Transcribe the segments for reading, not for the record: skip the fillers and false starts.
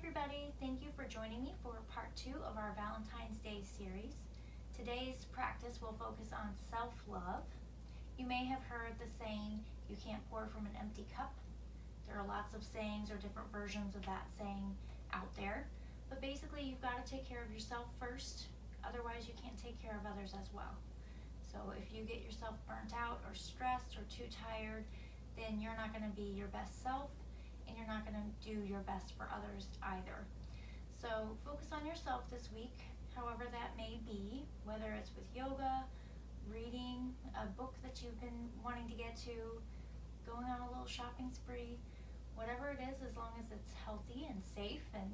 everybody, thank you for joining me for part 2 of our Valentine's Day series. Today's practice will focus on self-love. You may have heard the saying, you can't pour from an empty cup. There are lots of sayings or different versions of that saying out there, but basically you've got to take care of yourself first, otherwise you can't take care of others as well. So if you get yourself burnt out or stressed or too tired, then you're not going to be your best self, and you're not going to do your best for others either. So focus on yourself this week, however that may be, whether it's with yoga, reading a book that you've been wanting to get to, going on a little shopping spree, whatever it is, as long as it's healthy and safe and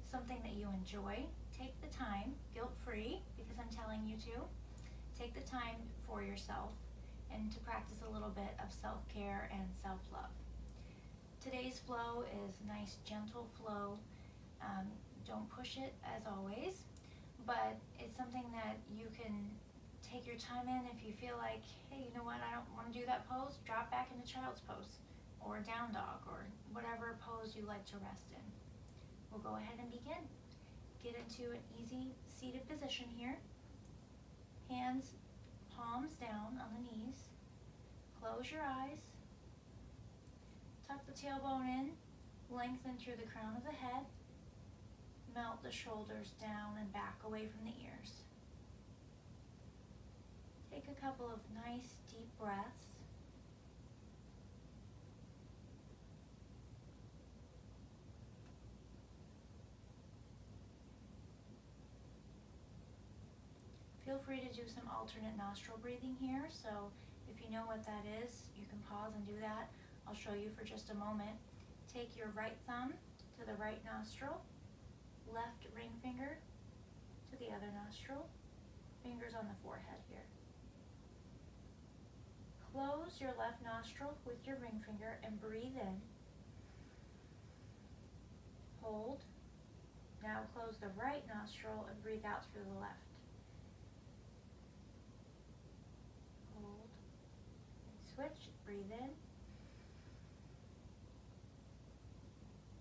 something that you enjoy. Take the time, guilt-free, because I'm telling you to. Take the time for yourself and to practice a little bit of self-care and self-love. Today's flow is nice, gentle flow. Don't push it as always, but it's something that you can take your time in. If you feel like, hey, you know what, I don't want to do that pose, drop back into child's pose or down dog or whatever pose you like to rest in. We'll go ahead and begin. Get into an easy seated position here. Hands, palms down on the knees. Close your eyes. Tuck the tailbone in, lengthen through the crown of the head, melt the shoulders down and back away from the ears. Take a couple of nice deep breaths. Feel free to do some alternate nostril breathing here, so if you know what that is, you can pause and do that. I'll show you for just a moment. Take your right thumb to the right nostril, left ring finger to the other nostril, fingers on the forehead here. Close your left nostril with your ring finger and breathe in. Hold. Now close the right nostril and breathe out through the left. Hold. And switch. Breathe in.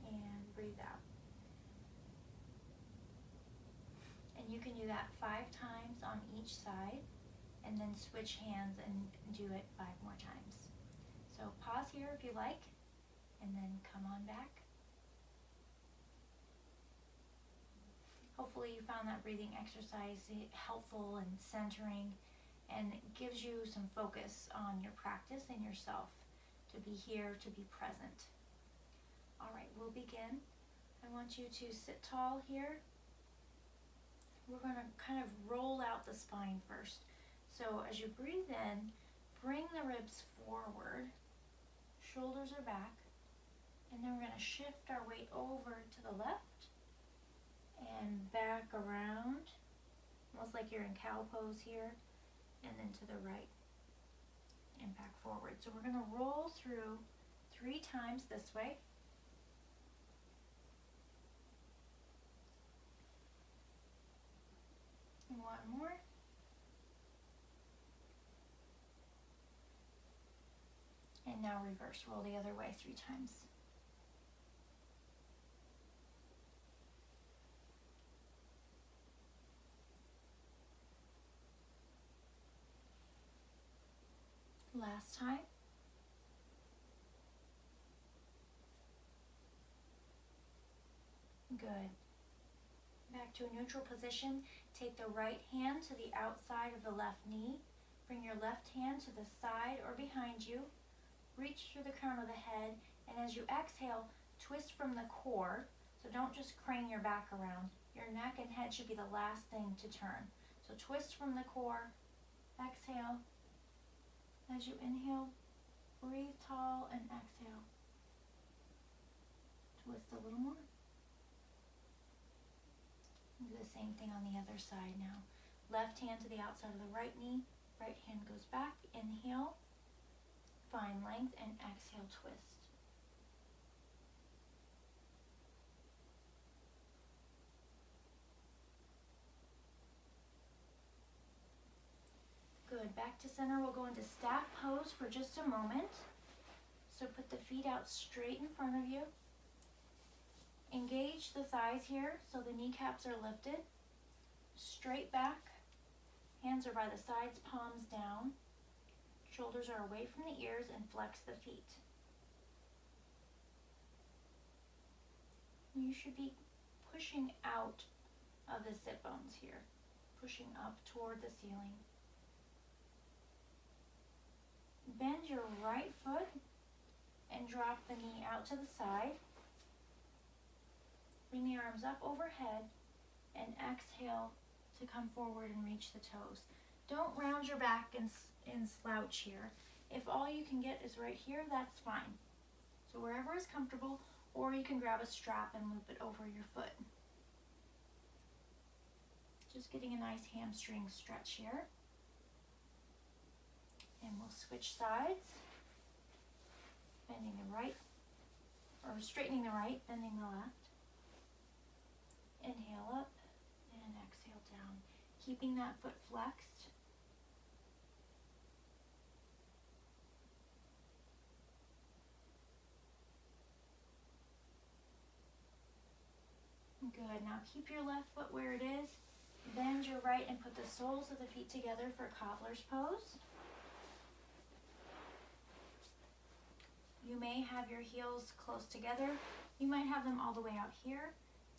And breathe out. And you can do that 5 times on each side, and then switch hands and do it 5 more times. So pause here if you like, and then come on back. Hopefully you found that breathing exercise helpful and centering, and it gives you some focus on your practice and yourself, to be here, to be present. All right, we'll begin. I want you to sit tall here. We're going to kind of roll out the spine first. So as you breathe in, bring the ribs forward, shoulders are back, and then we're going to shift our weight over to the left and back around, almost like you're in cow pose here, and then to the right and back forward. So we're going to roll through 3 times this way. And 1 more. And now reverse, roll the other way 3 times. Last time. Good. Back to a neutral position. Take the right hand to the outside of the left knee. Bring your left hand to the side or behind you. Reach through the crown of the head, and as you exhale, twist from the core. So don't just crane your back around. Your neck and head should be the last thing to turn. So twist from the core, exhale. As you inhale, breathe tall and exhale. Twist a little more. Do the same thing on the other side now. Left hand to the outside of the right knee, right hand goes back, inhale, find length, and exhale, twist. Good, back to center. We'll go into staff pose for just a moment. So put the feet out straight in front of you. Engage the thighs here so the kneecaps are lifted. Straight back. Hands are by the sides, palms down. Shoulders are away from the ears and flex the feet. You should be pushing out of the sit bones here, pushing up toward the ceiling. Bend your right foot and drop the knee out to the side. Bring the arms up overhead and exhale to come forward and reach the toes. Don't round your back and slouch here. If all you can get is right here, that's fine. So wherever is comfortable, or you can grab a strap and loop it over your foot. Just getting a nice hamstring stretch here. And we'll switch sides. Bending the right, or straightening the right, bending the left. Inhale up and exhale down. Keeping that foot flexed. Good. Now keep your left foot where it is. Bend your right and put the soles of the feet together for cobbler's pose. You may have your heels close together. You might have them all the way out here.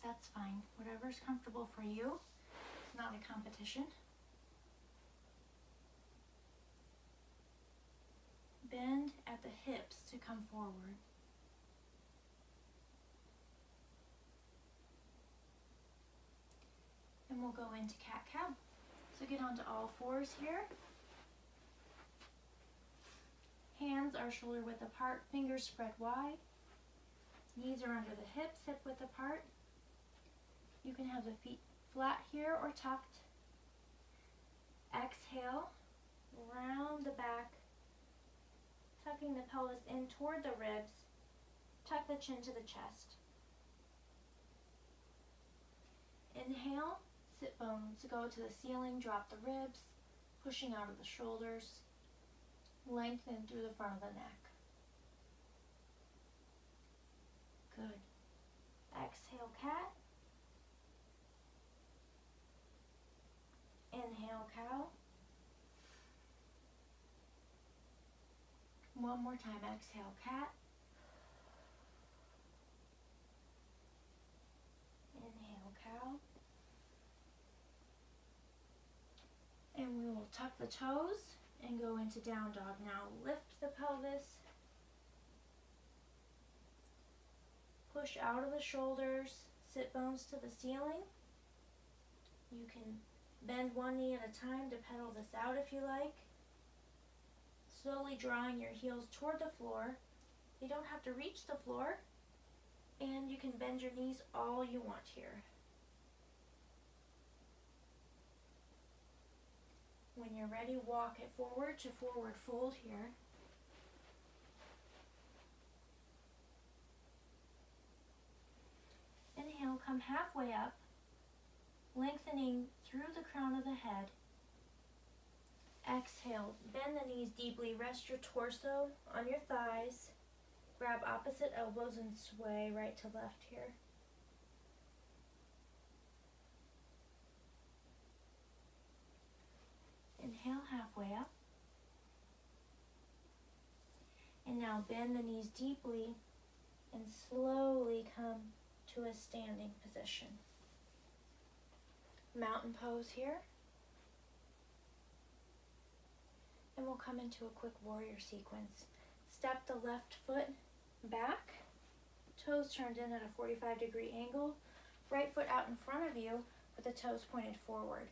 That's fine. Whatever's comfortable for you. It's not a competition. Bend at the hips to come forward. And we'll go into cat-cow. So get onto all fours here. Hands are shoulder width apart, fingers spread wide. Knees are under the hips, hip width apart. You can have the feet flat here or tucked. Exhale, round the back, tucking the pelvis in toward the ribs. Tuck the chin to the chest. Inhale, sit bones go to the ceiling, drop the ribs, pushing out of the shoulders. Lengthen through the front of the neck. Good. Exhale, cat. Inhale, cow. One more time. Exhale, cat. Inhale, cow. And we will tuck the toes and go into down dog. Now lift the pelvis. Push out of the shoulders. Sit bones to the ceiling. You can bend one knee at a time to pedal this out if you like. Slowly drawing your heels toward the floor. You don't have to reach the floor. And you can bend your knees all you want here. When you're ready, walk it forward to forward fold here. Inhale, come halfway up, lengthening through the crown of the head. Exhale, bend the knees deeply, rest your torso on your thighs. Grab opposite elbows and sway right to left here. Inhale, halfway up. And now bend the knees deeply and slowly come to a standing position. Mountain pose here. And we'll come into a quick warrior sequence. Step the left foot back, toes turned in at a 45-degree angle, right foot out in front of you with the toes pointed forward.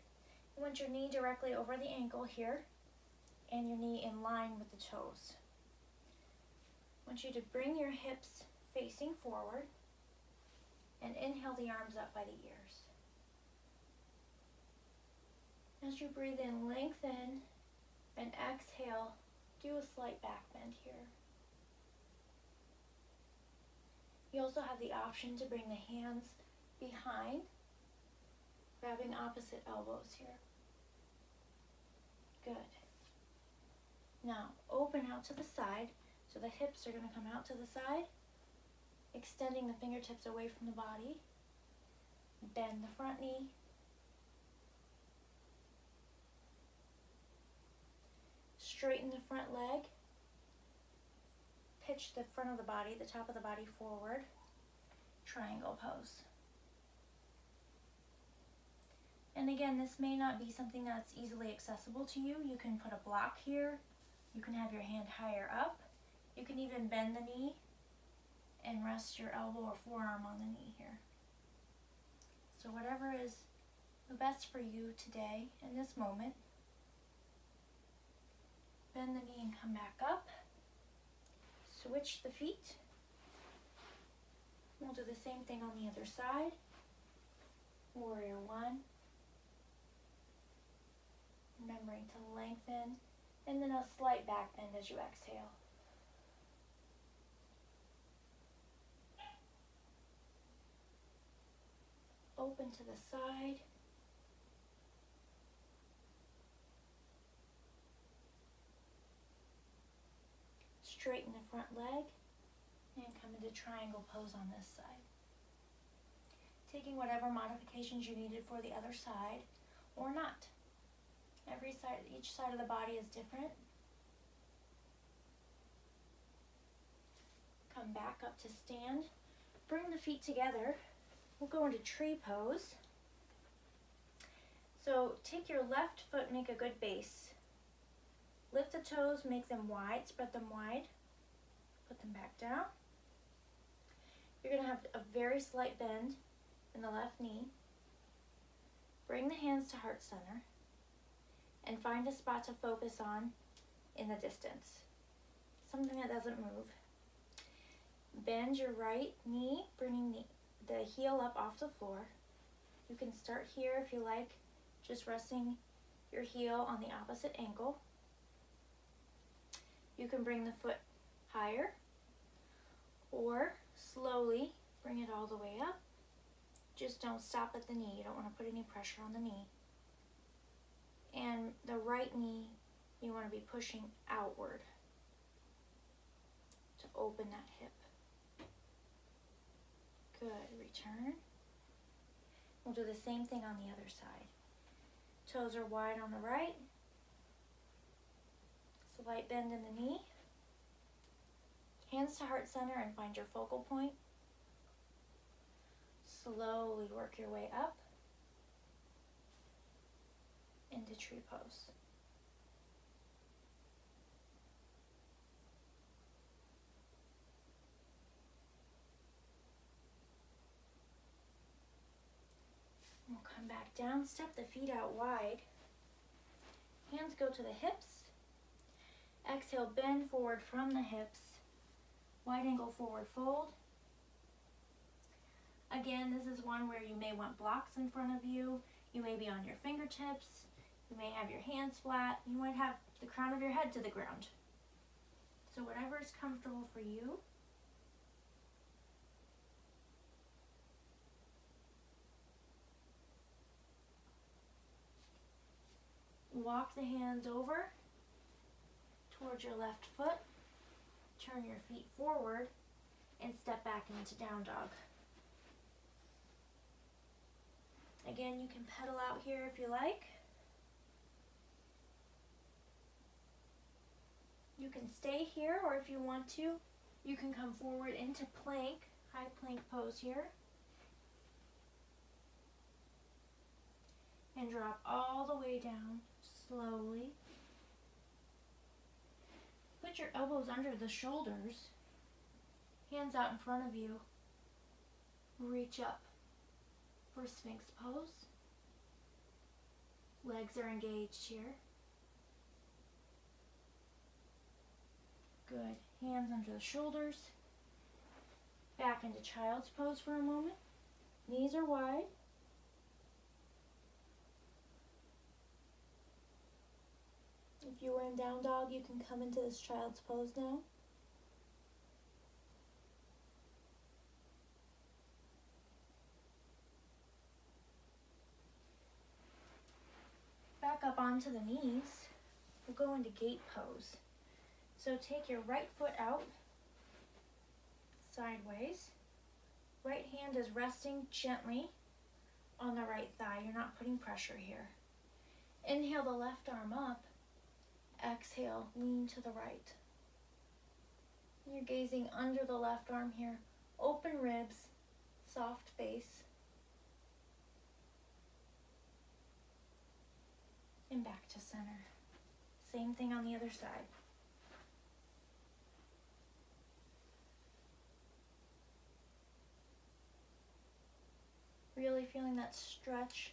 You want your knee directly over the ankle here and your knee in line with the toes. I want you to bring your hips facing forward and inhale the arms up by the ears. As you breathe in, lengthen, and exhale, do a slight back bend here. You also have the option to bring the hands behind, grabbing opposite elbows here. Good. Now, open out to the side. So the hips are going to come out to the side. extending the fingertips away from the body. Bend the front knee. Straighten the front leg. Pitch the front of the body, the top of the body forward. Triangle pose. And again, this may not be something that's easily accessible to you. You can put a block here. You can have your hand higher up. You can even bend the knee and rest your elbow or forearm on the knee here. So whatever is the best for you today in this moment. Bend the knee and come back up. Switch the feet. We'll do the same thing on the other side. Warrior one. Remembering to lengthen, and then a slight back bend as you exhale. Open to the side. Straighten the front leg and come into triangle pose on this side. Taking whatever modifications you needed for the other side or not. Each side of the body is different. Come back up to stand. Bring the feet together. We'll go into tree pose. So take your left foot, make a good base. Lift the toes, make them wide, spread them wide. Put them back down. You're going to have a very slight bend in the left knee. Bring the hands to heart center. And find a spot to focus on in the distance. Something that doesn't move. Bend your right knee, bringing the heel up off the floor. You can start here if you like, just resting your heel on the opposite ankle. You can bring the foot higher, or slowly bring it all the way up. Just don't stop at the knee. You don't want to put any pressure on the knee. And the right knee, you want to be pushing outward to open that hip. Good, return. We'll do the same thing on the other side. Toes are wide on the right. Slight bend in the knee. Hands to heart center and find your focal point. Slowly work your way up into tree pose. We'll come back down, step the feet out wide. Hands go to the hips. Exhale, bend forward from the hips. Wide angle forward fold. Again, this is one where you may want blocks in front of you. You may be on your fingertips. You may have your hands flat. You might have the crown of your head to the ground. So whatever is comfortable for you. Walk the hands over towards your left foot. Turn your feet forward and step back into down dog. Again, you can pedal out here if you like. You can stay here, or if you want to, you can come forward into plank, high plank pose here. And drop all the way down slowly. Put your elbows under the shoulders, hands out in front of you. Reach up for Sphinx pose. Legs are engaged here. Good. Hands under the shoulders. Back into child's pose for a moment. Knees are wide. If you were in down dog, you can come into this child's pose now. Back up onto the knees. We'll go into gate pose. So take your right foot out, sideways. Right hand is resting gently on the right thigh. You're not putting pressure here. Inhale the left arm up. Exhale, lean to the right. You're gazing under the left arm here. Open ribs, soft face. And back to center. Same thing on the other side. Really feeling that stretch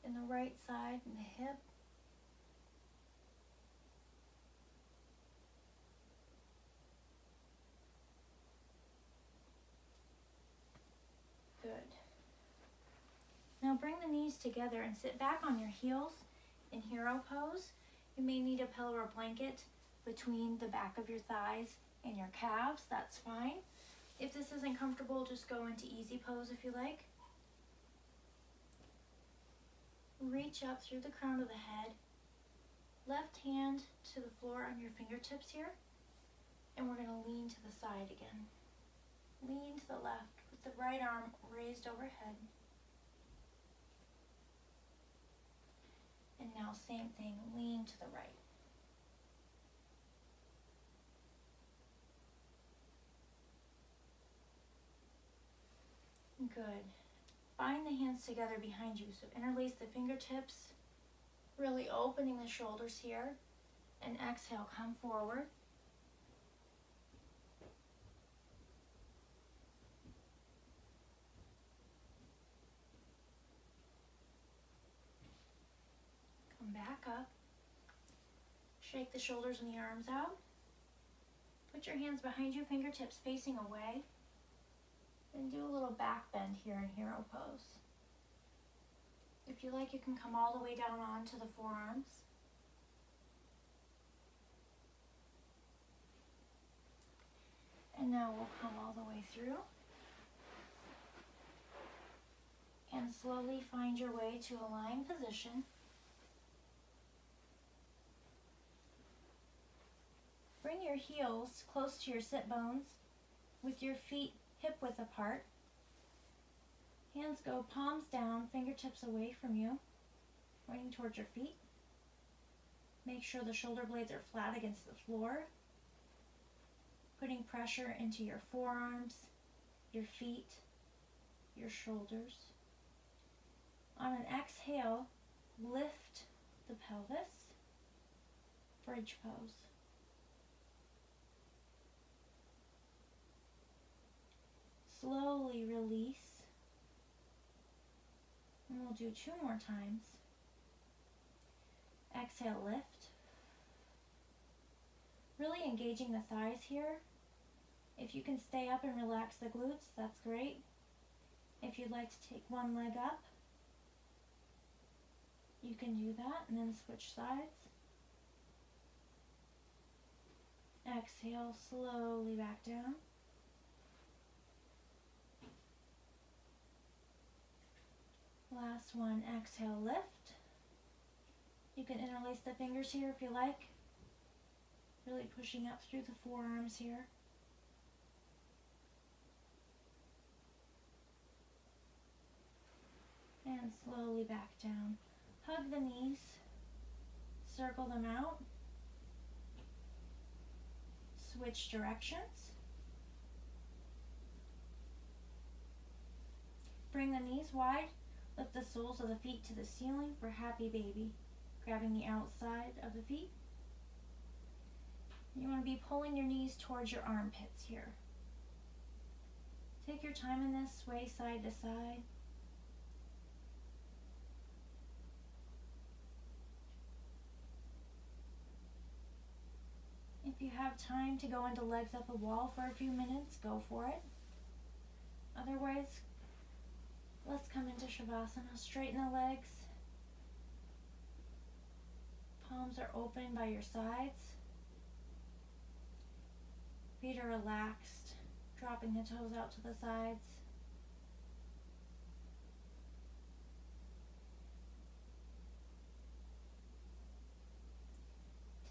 in the right side and the hip. Good. Now bring the knees together and sit back on your heels in hero pose. You may need a pillow or blanket between the back of your thighs and your calves. That's fine. If this isn't comfortable, just go into easy pose if you like. Reach up through the crown of the head. Left hand to the floor on your fingertips here. And we're going to lean to the side again. Lean to the left with the right arm raised overhead. And now same thing, lean to the right. Good. Bind the hands together behind you. So interlace the fingertips, really opening the shoulders here. And exhale, come forward. Come back up. Shake the shoulders and the arms out. Put your hands behind you, fingertips facing away. And do a little back bend here in hero pose. If you like, you can come all the way down onto the forearms. And now we'll come all the way through. And slowly find your way to a lying position. Bring your heels close to your sit bones with your feet hip width apart. Hands go palms down, fingertips away from you, pointing towards your feet. Make sure the shoulder blades are flat against the floor, putting pressure into your forearms, your feet, your shoulders. On an exhale, lift the pelvis, bridge pose. Slowly release. And we'll do 2 more times. Exhale, lift. Really engaging the thighs here. If you can stay up and relax the glutes, that's great. If you'd like to take one leg up, you can do that and then switch sides. Exhale, slowly back down. Last one, exhale, lift. You can interlace the fingers here if you like. Really pushing up through the forearms here. And slowly back down. Hug the knees. Circle them out. Switch directions. Bring the knees wide. Lift the soles of the feet to the ceiling for happy baby. Grabbing the outside of the feet. You want to be pulling your knees towards your armpits here. Take your time in this, sway side to side. If you have time to go into legs up a wall for a few minutes, go for it. Otherwise, let's come into Shavasana. Straighten the legs. Palms are open by your sides. Feet are relaxed, dropping the toes out to the sides.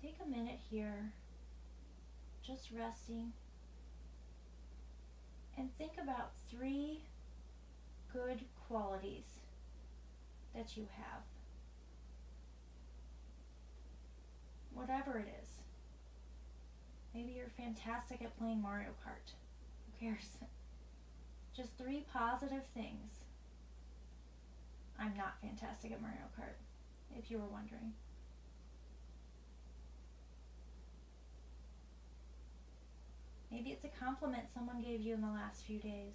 Take a minute here, just resting, and think about 3 good qualities that you have. Whatever it is. Maybe you're fantastic at playing Mario Kart. Who cares? Just 3 positive things. I'm not fantastic at Mario Kart, if you were wondering. Maybe it's a compliment someone gave you in the last few days.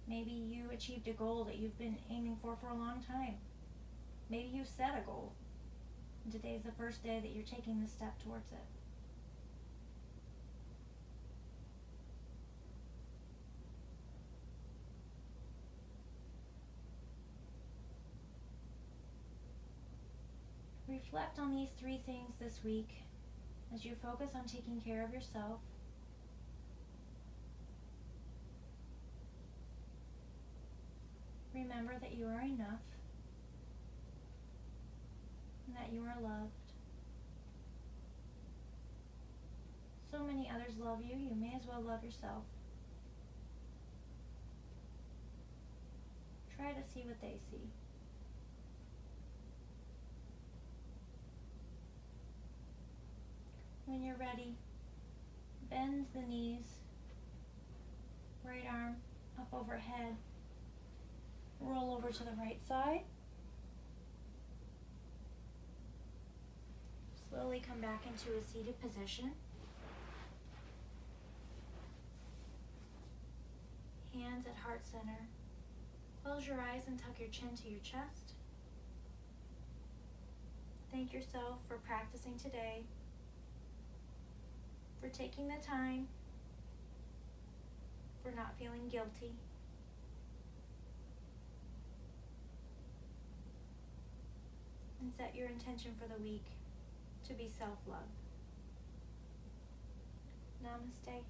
Maybe you achieved a goal that you've been aiming for a long time. Maybe you set a goal, and today's the first day that you're taking the step towards it. Reflect on these 3 things this week as you focus on taking care of yourself. Remember that you are enough and that you are loved. So many others love you, you may as well love yourself. Try to see what they see. When you're ready, bend the knees, right arm up overhead, roll over to the right side. Slowly come back into a seated position. Hands at heart center. Close your eyes and tuck your chin to your chest. Thank yourself for practicing today, for taking the time, for not feeling guilty. And set your intention for the week to be self-love. Namaste.